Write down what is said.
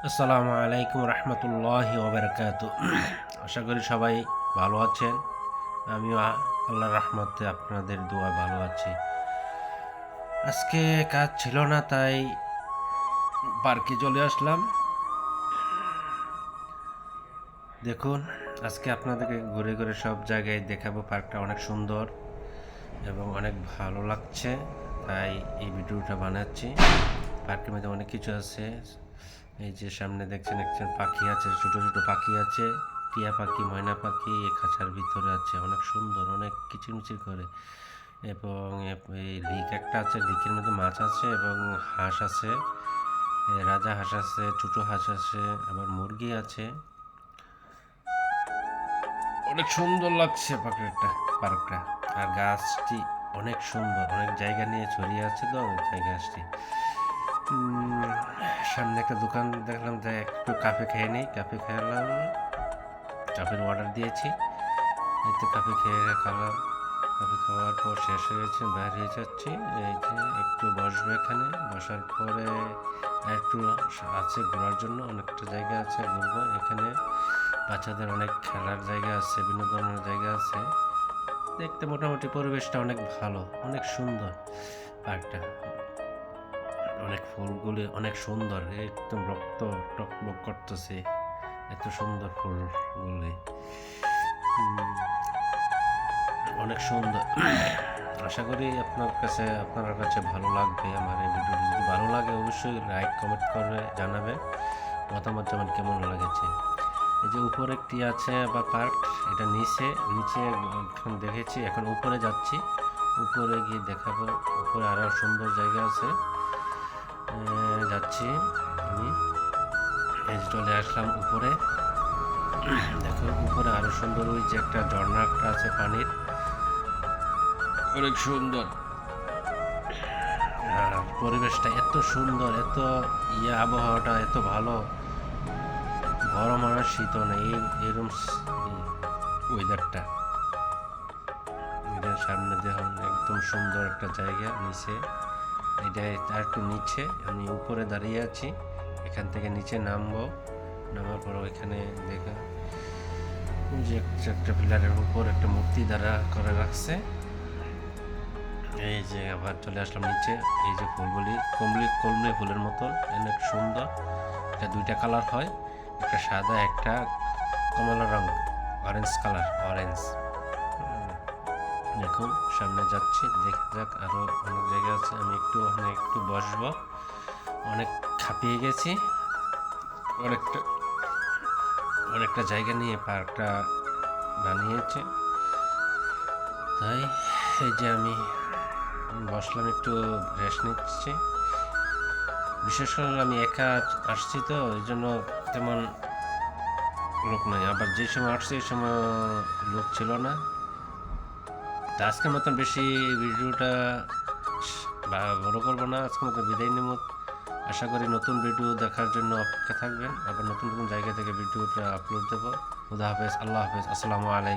আসসালামু আলাইকুম রহমতুল্লাহি ওবরাকাতু। আশা করি সবাই ভালো আছেন। আমিও আল্লাহর রহমতে আপনাদের দোয়া ভালো আছি। আজকে কাজ ছিল না, তাই পার্কে চলে আসলাম। দেখুন, আজকে আপনাদেরকে ঘুরে ঘুরে সব জায়গায় দেখাবো। পার্কটা অনেক সুন্দর এবং অনেক ভালো লাগছে, তাই এই ভিডিওটা বানাচ্ছি। পার্কের মধ্যে অনেক কিছু আছে। এই যে সামনে দেখছেন একজন পাখি আছে, ছোট ছোট পাখি আছে, টিয়া পাখি, ময়না পাখি এই খাঁচার ভিতরে আছে। অনেক সুন্দর, অনেক কিচিরমিচির করে। এবং এই লিক একটা আছে, লিকের মধ্যে মাছ আছে এবং হাঁস আছে, রাজা হাঁস আছে, ছোট হাঁস আছে, আবার মুরগি আছে। অনেক সুন্দর লাগছে পার্কটা। আর গাছটি অনেক সুন্দর, অনেক জায়গা নিয়ে ছড়িয়ে আছে তো তাই গাছটি। সামনে একটা দোকান দেখলাম, তাই একটু কাফে খেয়ে নিই। কাফে খেলাম, কাফের অর্ডার দিয়েছি। এই তো কাফে খেলাম। কাফে খাওয়ার পর শেষ হয়ে গেছে, বাইরে হয়ে যাচ্ছি। এই যে একটু বসবো এখানে, বসার পরে একটু আছে ঘোরার জন্য, অনেকটা জায়গা আছে ঘুরবো। এখানে বাচ্চাদের অনেক খেলার জায়গা আছে, বিনোদনের জায়গা আছে। দেখতে মোটামুটি পরিবেশটা অনেক ভালো, অনেক সুন্দর পার্কটা। অনেক ফুলগুলি অনেক সুন্দর, একদম রক্ত টকবক করতেছে, এত সুন্দর ফুলগুলি, অনেক সুন্দর। আশা করি আপনার কাছে ভালো লাগবে। আমার এই ভিডিওটি যদি ভালো লাগে অবশ্যই লাইক কমেন্ট করে জানাবে মতামত, যেমন কেমন লেগেছে। এই যে উপরে একটি আছে বা পার্ক, এটা নিচে এখন দেখেছি, এখন উপরে যাচ্ছি। উপরে গিয়ে দেখাবো, উপরে আরও সুন্দর জায়গা আছে। যাচ্ছি আমি, এই চলে আসলাম উপরে। দেখো উপরে আরো সুন্দর, ওই যে একটা ঝর্ণা একটা আছে পানির, অনেক সুন্দর। আর পরিবেশটা এত সুন্দর, এত আবহাওয়াটা এত ভালো, গরম আর শীতও নেই, এরকম ওয়েদারটা। এটার সামনে দেখুন একদম সুন্দর একটা জায়গা নিচে। এটা আর একটু নিচে, আমি উপরে দাঁড়িয়ে আছি। এখান থেকে নিচে নামবো, নামার পর ওইখানে দেখা যে একটা পিলারের উপর একটা মূর্তি দ্বারা করে রাখছে। এই যে আবার চলে আসলাম নিচে। এই যে ফুলগুলি কমলি ফুলের মতন, অনেক সুন্দর। এটা দুইটা কালার হয়, একটা সাদা, একটা কমলা রং, অরেঞ্জ কালার, অরেঞ্জ। দেখুন সামনে যাচ্ছি, দেখা যাক আরো অনেক জায়গা আছে। আমি একটু বসবো, অনেক খাপিয়ে গেছি। অনেকটা জায়গা নিয়ে পার্কটা বানিয়েছে, তাই এই যে আমি বসলাম, একটু রেস্ট নিচ্ছি। বিশেষ করে আমি একা আসছি তো, এই জন্য তেমন লোক নাই। আবার যে সময় আসছি এই সময় লোক ছিল না। তা আজকের মতন বেশি ভিডিওটা বড় করবো না, আজকের মতো বিদায় নেব। আশা করি নতুন ভিডিও দেখার জন্য অপেক্ষা থাকবেন। আবার নতুন নতুন জায়গা থেকে ভিডিওটা আপলোড দেবো। খুদা হাফেজ, আল্লাহ হাফেজ, আসসালামু আলাইকুম।